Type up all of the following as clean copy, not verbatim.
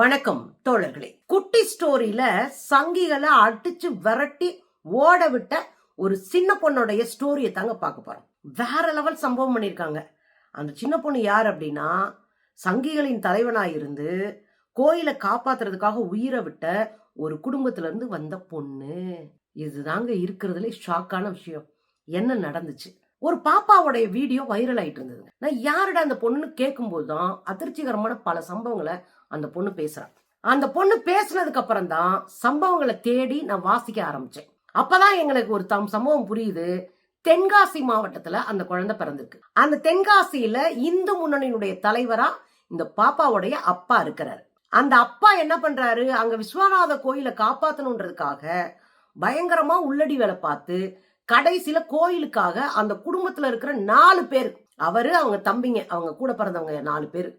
வணக்கம் தோழர்களே. குட்டி ஸ்டோரியில சங்கிகளை அடிச்சு விரட்டி ஓட விட்ட ஒரு சின்ன பொண்ணுடைய ஸ்டோரியை தாங்க பார்க்க போறோம். வேற லெவல் சம்பவம் பண்ணிருக்காங்க. அந்த சின்ன பொண்ணு யார் அப்படின்னா, சங்கிகளின் தலைவனாய் இருந்து கோயிலை காப்பாத்துறதுக்காக உயிரை விட்ட ஒரு குடும்பத்துல இருந்து வந்த பொண்ணு. இதுதாங்க இருக்கிறதுல ஷாக்கான விஷயம். என்ன நடந்துச்சு? ஒரு பாப்பாவுடைய வீடியோ வைரல் ஆயிட்டு இருந்தது. நான் யாருடா அந்த பொண்ணுன்னு கேட்கும் போதுதான் அதிர்ச்சிகரமான பல சம்பவங்களை அந்த பொண்ணு பேசுறான். அந்த பொண்ணு பேசினதுக்கு அப்புறம் தான் சம்பவங்களை தேடி நான் வாசிக்க ஆரம்பிச்சேன். அப்பதான் எங்களுக்கு ஒரு சம்பவம் புரியுது. தென்காசி மாவட்டத்துல அந்த குழந்தை பிறந்திருக்கு. அந்த தென்காசியில இந்து முன்னணியினுடைய தலைவரா இந்த பாப்பாவுடைய அப்பா இருக்கிறாரு. அந்த அப்பா என்ன பண்றாரு, அங்க விஸ்வநாத கோயிலை காப்பாத்தணுன்றதுக்காக பயங்கரமா உள்ளடி வேலை பார்த்து கடைசியில கோயிலுக்காக அந்த குடும்பத்துல இருக்கிற 4 பேர், அவரு அவங்க தம்பிங்க, அவங்க கூட பிறந்தவங்க 4 பேர்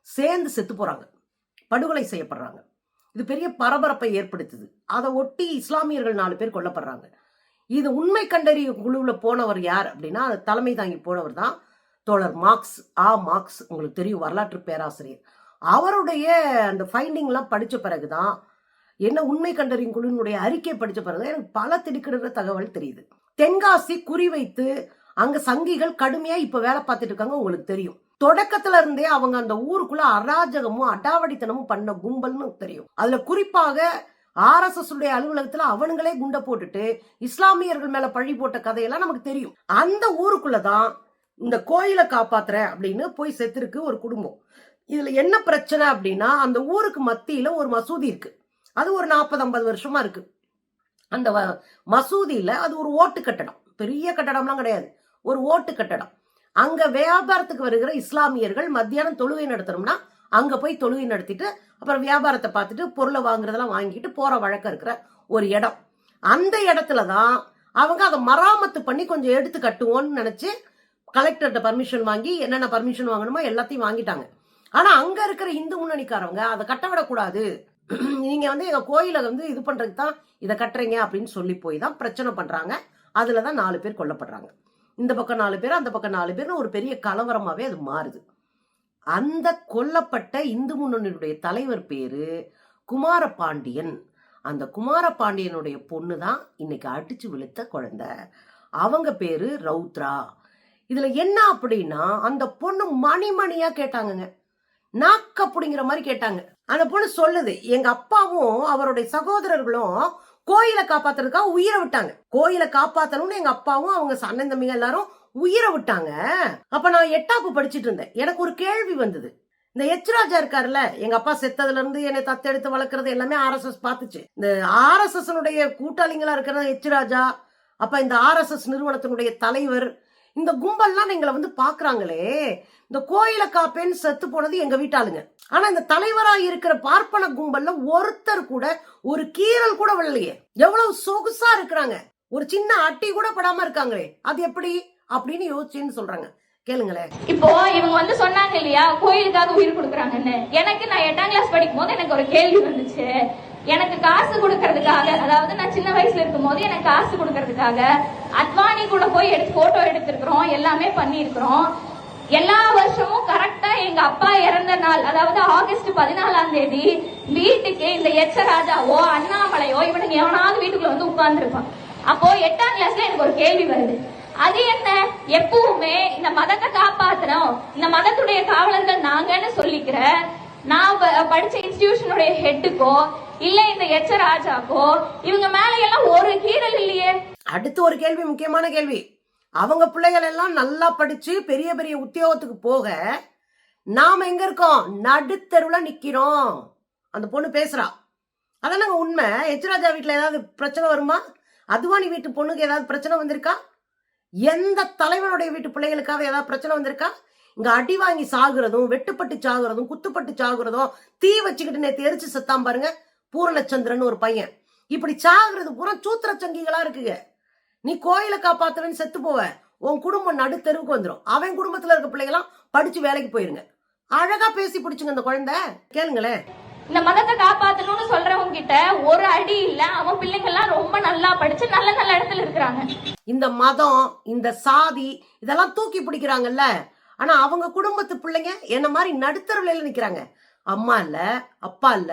சேர்ந்து செத்து போறாங்க, படுகொலை செய்யப்படுறாங்க. இது பெரிய பரபரப்பை ஏற்படுத்துது. அதை ஒட்டி இஸ்லாமியர்கள் 4 பேர் கொல்லப்படுறாங்க. இது உண்மை கண்டறிய குழுவுல போனவர் யார் அப்படின்னா, அது தலைமை தாங்கி போனவர் தான் தோழர் மார்க்ஸ். மார்க்ஸ் உங்களுக்கு தெரியும், வரலாற்று பேராசிரியர். அவருடைய அந்த ஃபைண்டிங் எல்லாம் படிச்ச பிறகுதான், என்ன உண்மை கண்டறியும் குழுவினுடைய அறிக்கை படிச்ச பிறகுதான் எனக்கு பல திடுக்கிடுற தகவல் தெரியுது. தென்காசி குறிவைத்து அங்க சங்கிகள் கடுமையா இப்ப வேலை பார்த்துட்டு இருக்காங்க. உங்களுக்கு தெரியும், தொடக்கத்துல இருந்தே அவங்க அந்த ஊருக்குள்ள அராஜகமும் அடாவடித்தனமும் பண்ண கும்பல்னு தெரியும். அதுல குறிப்பாக RSS உடைய அலுவலகத்துல அவனுங்களே குண்டை போட்டுட்டு இஸ்லாமியர்கள் மேல பழி போட்ட கதையெல்லாம் நமக்கு தெரியும். அந்த ஊருக்குள்ளதான் இந்த கோயிலை காப்பாத்துறேன் அப்படின்னு போய் செத்துருக்கு ஒரு குடும்பம். இதுல என்ன பிரச்சனை அப்படின்னா, அந்த ஊருக்கு மத்தியில ஒரு மசூதி இருக்கு. அது ஒரு 40-50 வருஷமா இருக்கு. அந்த மசூதியில அது ஒரு ஓட்டு கட்டடம், பெரிய கட்டடம்லாம் கிடையாது, ஒரு ஓட்டு கட்டடம். அங்க வியாபாரத்துக்கு வருகிற இஸ்லாமியர்கள் மத்தியானம் தொழுகை நடத்தணும்னா அங்க போய் தொழுகை நடத்திட்டு அப்புறம் வியாபாரத்தை பார்த்துட்டு பொருளை வாங்குறதெல்லாம் வாங்கிட்டு போற வழக்கம் இருக்கிற ஒரு இடம். அந்த இடத்துலதான் அவங்க அதை மராமத்து பண்ணி கொஞ்சம் எடுத்து கட்டுவோம்னு நினைச்சு கலெக்டர்கிட்ட பர்மிஷன் வாங்கி என்னென்ன பர்மிஷன் வாங்கணுமோ எல்லாத்தையும் வாங்கிட்டாங்க. ஆனா அங்க இருக்கிற இந்து முன்னணிக்காரவங்க அதை கட்ட விடக்கூடாது, நீங்க எங்க கோயிலை இது பண்றதுக்கு தான் இதை கட்டுறீங்க அப்படின்னு சொல்லி போய் தான் பிரச்சனை பண்றாங்க. அதுலதான் 4 பேர் கொல்லப்படுறாங்க. இந்த பக்கம் 4 பேர், அந்த பக்கம் 4 பேர்னு ஒரு பெரிய கலவரமாவே அது மாறுது. அந்த கொல்லப்பட்ட இந்து முன்னணியுடைய தலைவர் பேரு குமாரபாண்டியன். அந்த குமாரபாண்டியனுடைய பொண்ணு தான் இன்னைக்கு அடிச்சு விழுத்த குழந்தை. அவங்க பேரு ரவுத்ரா. இதுல என்ன அப்படின்னா, அந்த பொண்ணு மணிமணியா கேட்டாங்க, நாக்க அப்படிங்கிற மாதிரி கேட்டாங்க. அந்த பொண்ணு சொல்லுது, எங்க அப்பாவும் அவருடைய சகோதரர்களும் கோயிலை காப்பாத்துறதுக்காக உயிரை விட்டாங்க. கோயிலை காப்பாத்தணும்னு எங்க அப்பாவும் அவங்க அண்ணன் தம்பிங்க எல்லாரும் உயிரை விட்டாங்க. அப்ப நான் 8ஆப்பு படிச்சுட்டு இருந்தேன். எனக்கு ஒரு கேள்வி வந்தது. இந்த ராஜா இருக்காருல்ல, எங்க அப்பா செத்ததுல இருந்து என்னை தத்தெடுத்து வளர்க்கறது எல்லாமே RSS பாத்துச்சு. இந்த RSS கூட்டாளிங்களா இருக்கிற ராஜா, அப்ப இந்த RSS நிறுவனத்தினுடைய தலைவர், இந்த கும்பல்லாம் எங்களை பாக்குறாங்களே, இந்த கோயிலை காப்பேன்னு செத்து போனது எங்க வீட்டாளுங்க. ஆனா இந்த தலைவரா இருக்கிற பார்ப்பன கும்பல்ல ஒருத்தர் கூட ஒரு கீரல் கூட விழலையே. எவ்வளவு சொகுசா இருக்கிறாங்க, ஒரு சின்ன அட்டி கூட படாம இருக்காங்களே, அது எப்படி அப்படின்னு யோசிச்சுன்னு சொல்றாங்க. கேளுங்களேன். இப்போ இவங்க சொன்னாங்க இல்லையா, கோயிலுக்காக உயிர் கொடுக்குறாங்கன்னு. எனக்கு நான் 8ஆம் கிளாஸ் படிக்கும் போது எனக்கு ஒரு கேள்வி வந்துச்சு. எனக்கு காசு கொடுக்கறதுக்காக, அதாவது நான் சின்ன வயசுல இருக்கும் போது எனக்கு காசு கொடுக்கறதுக்காக அத்வானி கூட போய் போட்டோ எடுத்திருக்கிறோம், எல்லாமே பண்ணிருக்கிறோம். எல்லா வருஷமும் கரெக்டா எங்க அப்பா இறந்த நாள், அதாவது ஆகஸ்ட் 14ஆம் தேதி வீட்டுக்கு இந்த ராஜாவோ அண்ணாமலையோ இவனுக்கு எவனாவது வீட்டுக்குள்ள உட்கார்ந்து இருப்பான். அப்போ 8ஆம் கிளாஸ்ல எனக்கு ஒரு கேள்வி வருது. அது என்ன, எப்பவுமே இந்த மதத்தை காப்பாத்துறோம், இந்த மதத்துடைய காவலர்கள் நாங்கன்னு சொல்லிக்கிற நான் படிச்ச இன்ஸ்டிடியூஷனுடைய ஹெட்டுக்கோ இல்ல இந்த ராஜாக்கோ இவங்க மேல எல்லாம் ஒரு கீரல் இல்லையே. அடுத்து ஒரு கேள்வி, முக்கியமான கேள்வி. அவங்க பிள்ளைகள் எல்லாம் நல்லா படிச்சு பெரிய பெரிய உத்தியோகத்துக்கு போக நாம எங்க இருக்கோம், நடுத்தருவுல நிக்கிறோம். அந்த பொண்ணு பேசுறா. அதெல்லாம் உண்மை. ராஜா வீட்டுல ஏதாவது பிரச்சனை வருமா? அத்வானி வீட்டு பொண்ணுக்கு ஏதாவது பிரச்சனை வந்திருக்கா? எந்த தலைவனுடைய வீட்டு பிள்ளைகளுக்காக ஏதாவது பிரச்சனை வந்திருக்கா? இங்க அடி வாங்கி சாகுறதும், வெட்டுப்பட்டு சாகுறதும், குத்துப்பட்டு சாகுறதும், தீ வச்சுக்கிட்டு நேற்று எரிச்சு செத்தான் பாருங்க பூரணச்சந்திரன் ஒரு பையன். இப்படி சாகுறது பூரா சூத்திர சங்கிகளா இருக்குங்க. நீ கோயிலை காப்பாத்துறன்னு செத்து போவ, உன் குடும்பம் நடுத்தெருவுக்கு வந்துடும். அவன் குடும்பத்துல இருக்க பிள்ளைகளாம் படிச்சு வேலைக்கு போயிருங்க. அழகா பேசி பிடிச்சுங்க அந்த குழந்தை. கேளுங்களேன். இந்த மதத்தை காப்பாத்தணும்னு சொல்றவங்க கிட்ட ஒரு அடி இல்ல, அவன் பிள்ளைங்க எல்லாம் ரொம்ப நல்லா படிச்சு நல்ல நல்ல இடத்துல இருக்கிறாங்க. இந்த மதம், இந்த சாதி இதெல்லாம் தூக்கி பிடிக்கிறாங்கல்ல, ஆனா அவங்க குடும்பத்து பிள்ளைங்க என்ன மாதிரி நடுத்தருவில நிக்கிறாங்க. அம்மா இல்ல, அப்பா இல்ல,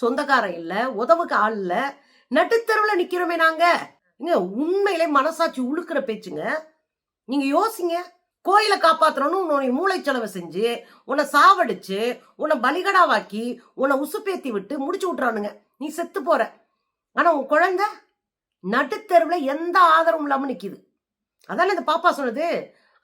சொந்தக்காரன் இல்ல, உதவுக்கு ஆள் இல்ல, நடுத்தருவுல நிக்கிறோமே நாங்க. இங்க உண்மையிலே மனசாட்சி உழுக்கிற பேச்சுங்க. நீங்க யோசிங்க. கோயில காப்பாத்தணும்னு உன்னை மூளைச்சலவை செஞ்சு, உன்னை சாவடிச்சு, உன்னை பலிகடாவாக்கி, உன்னை உசுப்பேத்தி விட்டு முடிச்சு விட்டுறானுங்க. நீ செத்து போற. ஆனா உன் குழந்தை நடுத்தெருவுல எந்த ஆதரவும் இல்லாம நிக்குது. அதான இந்த பாப்பா சொன்னது.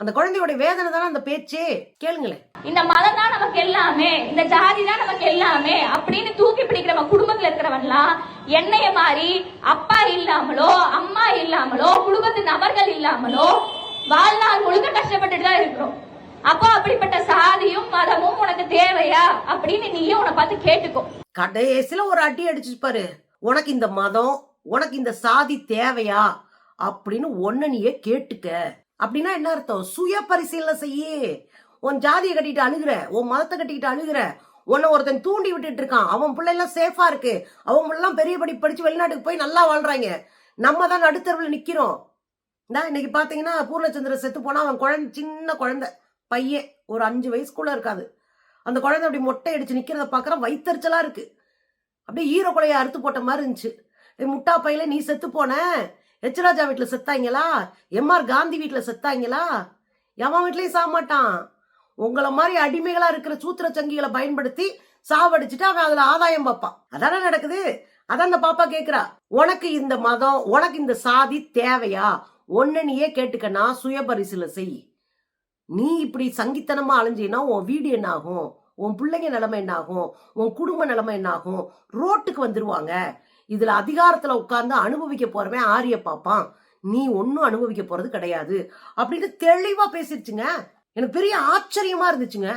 அந்த குழந்தையோட வேதனை தானே அந்த பேச்சே. கேளுங்களேன். இந்த மதம் தான் நமக்கு எல்லாமே, இந்த ஜாதி தான் நமக்கு எல்லாமே அப்படின்னு தூக்கி பிடிக்கிற குடும்பத்துல இருக்கிறவன்லாம் என்னைய மாதிரி அப்பா இல்லாமலோ அம்மா இல்லாமலோ குடும்பத்து நபர்கள் இல்லாமலோ வாழ்நாள் முழுக்க கஷ்டப்பட்டுட்டு தான் இருக்கிறோம். அப்போ அப்படிப்பட்ட சாதியும் மதமும் உனக்கு தேவையா அப்படின்னு நீயும் உன்னை பார்த்து கேட்டுக்கோ. கடைசியில ஒரு அடி அடிச்சு பாரு. உனக்கு இந்த மதம், உனக்கு இந்த சாதி தேவையா அப்படின்னு ஒன்ன நீயே கேட்டுக்க. அப்படின்னா என்ன அர்த்தம்? சுய பரிசீலனை செய்யி. உன் ஜாதியை கட்டிட்டு அணுகுற, உன் மதத்தை கட்டிக்கிட்டு அணுகுற, உன்னை ஒருத்தன் தூண்டி விட்டுட்டு இருக்கான். அவன் பிள்ளை எல்லாம் சேஃபா இருக்கு, அவங்க எல்லாம் பெரிய படி படிச்சு வெளிநாட்டுக்கு போய் நல்லா வாழ்றாங்க. நம்ம தான் நடுத்தருவில் நிக்கிறோம். இன்னைக்கு பாத்தீங்கன்னா பூர்ணச்சந்திரன் செத்து போனா அவன் குழந்தை, சின்ன குழந்தை பையன், ஒரு 5 வயசுக்குள்ள இருக்காது. அந்த குழந்தை அப்படி மொட்டை அடிச்சு நிக்கிறத பாக்குற வயிற்றுச்சலா இருக்கு. அப்படியே ஈர கொலைய அறுத்து போட்ட மாதிரி இருந்துச்சு. முட்டா பையில நீ செத்து போன. எச்ராஜா வீட்டுல செத்தாங்களா? எம்ஆர் காந்தி வீட்டுல செத்தாங்களா? எவன் வீட்லயும் சாக மாட்டான். உங்களை மாதிரி அடிமைகளா இருக்கிற சூத்திர சங்கிகளை பயன்படுத்தி சாவடிச்சுட்டு அவன் அதுல ஆதாயம் பார்ப்பான். அதான நடக்குது. அதான் அந்த பாப்பா கேக்குறா, உனக்கு இந்த மதம், உனக்கு இந்த சாதி தேவையா? ஒன்னு நீயே கேட்டுக்கனா சுய பரிசீலனை செய். நீ இப்படி சங்கித்தனமா அலைஞ்சினா உன் வீடு என்ன ஆகும்? உன் பிள்ளைங்க நிலைமை என்ன ஆகும்? உன் குடும்ப நிலைமை என்ன ஆகும்? ரோட்டுக்கு வந்துருவாங்க. இதுல அதிகாரத்துல உட்கார்ந்து அனுபவிக்க போறவன் ஆரிய பாப்பான். நீ ஒன்னும் அனுபவிக்க போறது கிடையாது அப்படின்னு தெளிவா பேசிருச்சுங்க. எனக்கு பெரிய ஆச்சரியமா இருந்துச்சுங்க.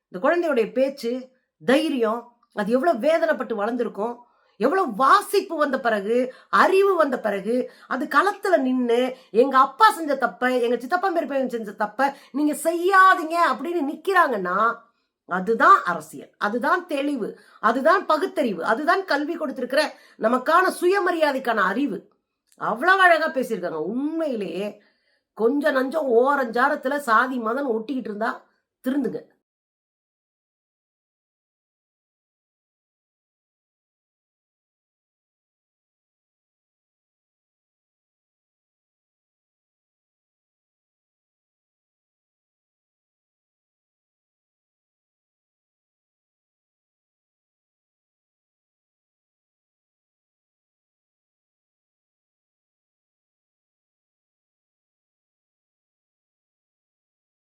இந்த குழந்தையுடைய பேச்சு, தைரியம், அது எவ்வளவு வேதனைப்பட்டு வளர்ந்துருக்கும். எவ்வளவு வாசிப்பு வந்த பிறகு, அறிவு வந்த பிறகு, அது களத்துல நின்னு எங்க அப்பா செஞ்ச தப்ப, எங்க சித்தப்பா பெரியப்பா செஞ்ச தப்ப நீங்க செய்யாதீங்க அப்படின்னு நிக்கிறாங்கன்னா அதுதான் அரசியல், அதுதான் தெளிவு, அதுதான் பகுத்தறிவு, அதுதான் கல்வி கொடுத்திருக்கிற நமக்கான சுயமரியாதைக்கான அறிவு. அவ்வளவு அழகா பேசியிருக்காங்க. உண்மையிலேயே கொஞ்சம் நஞ்சம் ஓரஞ்சாரத்துல சாதி மதம் ஒட்டிக்கிட்டு இருந்தா திருந்துங்க.